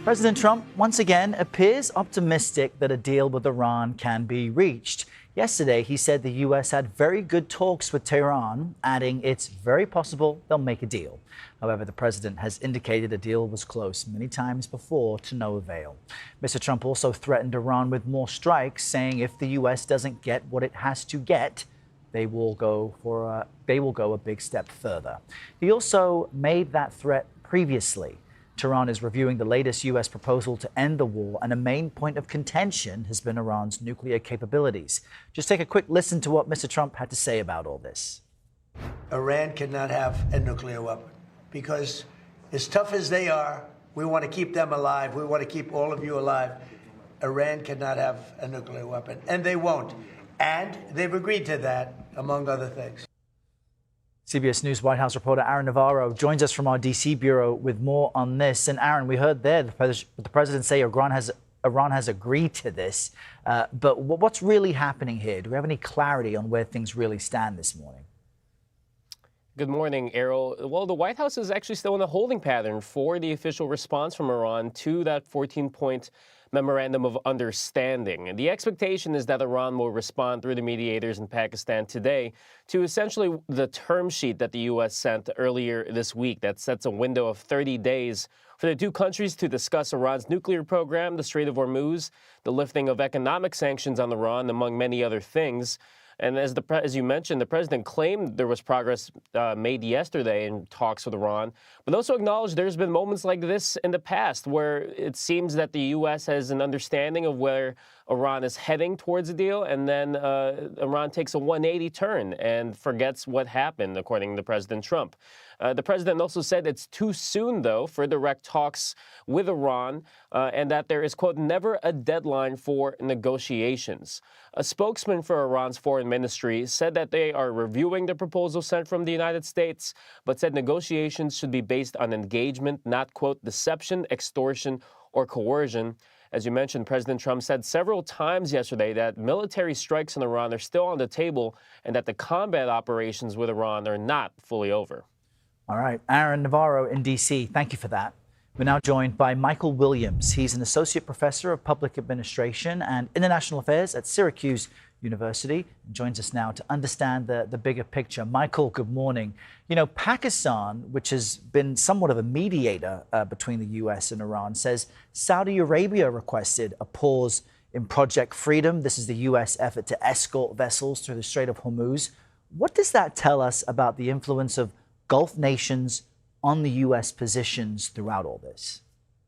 President Trump once again appears optimistic that a deal with Iran can be reached. Yesterday, he said the U.S. had very good talks with Tehran, adding it's very possible they'll make a deal. However, the president has indicated a deal was close many times before to no avail. Mr. Trump also threatened Iran with more strikes, saying if the U.S. doesn't get what it has to get, they will go a big step further. He also made that threat previously. Tehran is reviewing the latest U.S. proposal to end the war, and a main point of contention has been Iran's nuclear capabilities. Just take a quick listen to what Mr. Trump had to say about all this. Iran cannot have a nuclear weapon because, as tough as they are, we want to keep them alive. We want to keep all of you alive. Iran cannot have a nuclear weapon, and they won't. And they've agreed to that, among other things. CBS News White House reporter Aaron Navarro joins us from our D.C. bureau with more on this. And Aaron, we heard there the president say Iran has agreed to this. But what's really happening here? Do we have any clarity on where things really stand this morning? Good morning, Errol. Well, the White House is actually still in a holding pattern for the official response from Iran to that 14-point memorandum of understanding. And the expectation is that Iran will respond through the mediators in Pakistan today to essentially the term sheet that the U.S. sent earlier this week that sets a window of 30 days for the two countries to discuss Iran's nuclear program, the Strait of Hormuz, the lifting of economic sanctions on Iran, among many other things. And as you mentioned, the president claimed there was progress made yesterday in talks with Iran, but also acknowledged there's been moments like this in the past where it seems that the U.S. has an understanding of where Iran is heading towards a deal, and then Iran takes a 180 turn and forgets what happened, according to President Trump. The president also said it's too soon, though, for direct talks with Iran, and that there is, quote, never a deadline for negotiations. A spokesman for Iran's foreign ministry said that they are reviewing the proposal sent from the United States, but said negotiations should be based on engagement, not, quote, deception, extortion, or coercion. As you mentioned, President Trump said several times yesterday that military strikes in Iran are still on the table and that the combat operations with Iran are not fully over. All right. Aaron Navarro in D.C., thank you for that. We're now joined by Michael Williams. He's an associate professor of public administration and international affairs at Syracuse University, and joins us now to understand the bigger picture. Michael, good morning. You know, Pakistan, which has been somewhat of a mediator between the U.S. and Iran, says Saudi Arabia requested a pause in Project Freedom. This is the U.S. effort to escort vessels through the Strait of Hormuz. What does that tell us about the influence of Gulf nations on the U.S. positions throughout all this?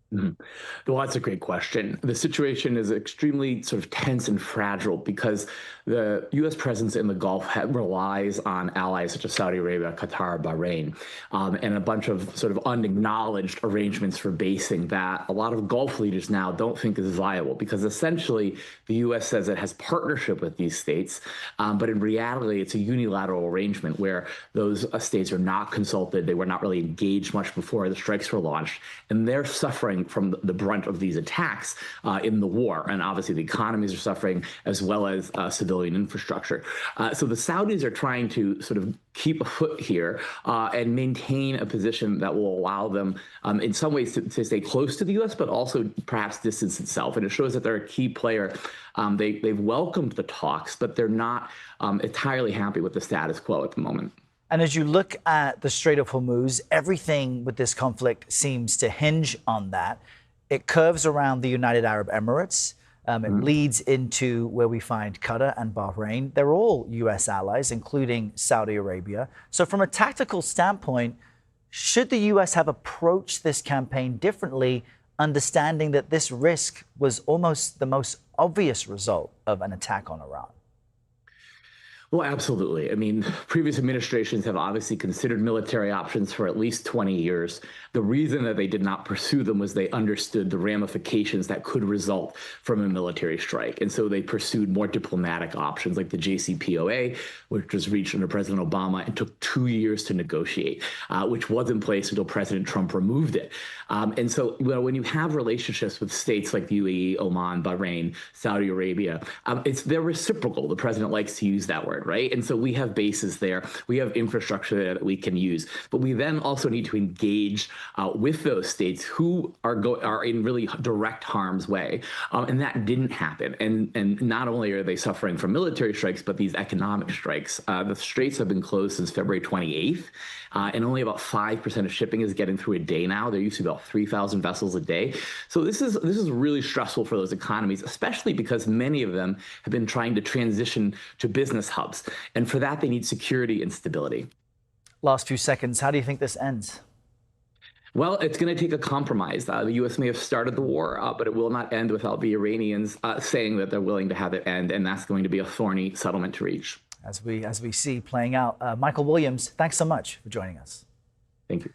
Well, that's a great question. The situation is extremely sort of tense and fragile because the U.S. presence in the Gulf relies on allies such as Saudi Arabia, Qatar, Bahrain, and a bunch of sort of unacknowledged arrangements for basing that a lot of Gulf leaders now don't think is viable, because essentially the U.S. says it has partnership with these states, but in reality it's a unilateral arrangement where those states are not consulted. They were not really engaged much before the strikes were launched, and they're suffering from the brunt of these attacks in the war. And obviously the economies are suffering, as well as civilian infrastructure. So the Saudis are trying to sort of keep a foot here and maintain a position that will allow them in some ways to stay close to the U.S., but also perhaps distance itself. And it shows that they're a key player. They've welcomed the talks, but they're not entirely happy with the status quo at the moment. And as you look at the Strait of Hormuz, everything with this conflict seems to hinge on that. It curves around the United Arab Emirates. It leads into where we find Qatar and Bahrain. They're all U.S. allies, including Saudi Arabia. So from a tactical standpoint, should the U.S. have approached this campaign differently, understanding that this risk was almost the most obvious result of an attack on Iran? Well, absolutely. I mean, previous administrations have obviously considered military options for at least 20 years. The reason that they did not pursue them was they understood the ramifications that could result from a military strike. And so they pursued more diplomatic options like the JCPOA, which was reached under President Obama and took 2 years to negotiate, which was in place until President Trump removed it. And so when you have relationships with states like the UAE, Oman, Bahrain, Saudi Arabia, they're reciprocal. The president likes to use that word. forward, right? And so we have bases there. We have infrastructure there that we can use. But we then also need to engage with those states who are in really direct harm's way. And that didn't happen. And not only are they suffering from military strikes, but these economic strikes. The straits have been closed since February 28th, and only about 5% of shipping is getting through a day now. There used to be about 3,000 vessels a day. So this is really stressful for those economies, especially because many of them have been trying to transition to business hubs. And for that, they need security and stability. Last few seconds, how do you think this ends? Well, it's going to take a compromise. The U.S. may have started the war, but it will not end without the Iranians saying that they're willing to have it end, and that's going to be a thorny settlement to reach. As we see playing out. Michael Williams, thanks so much for joining us. Thank you.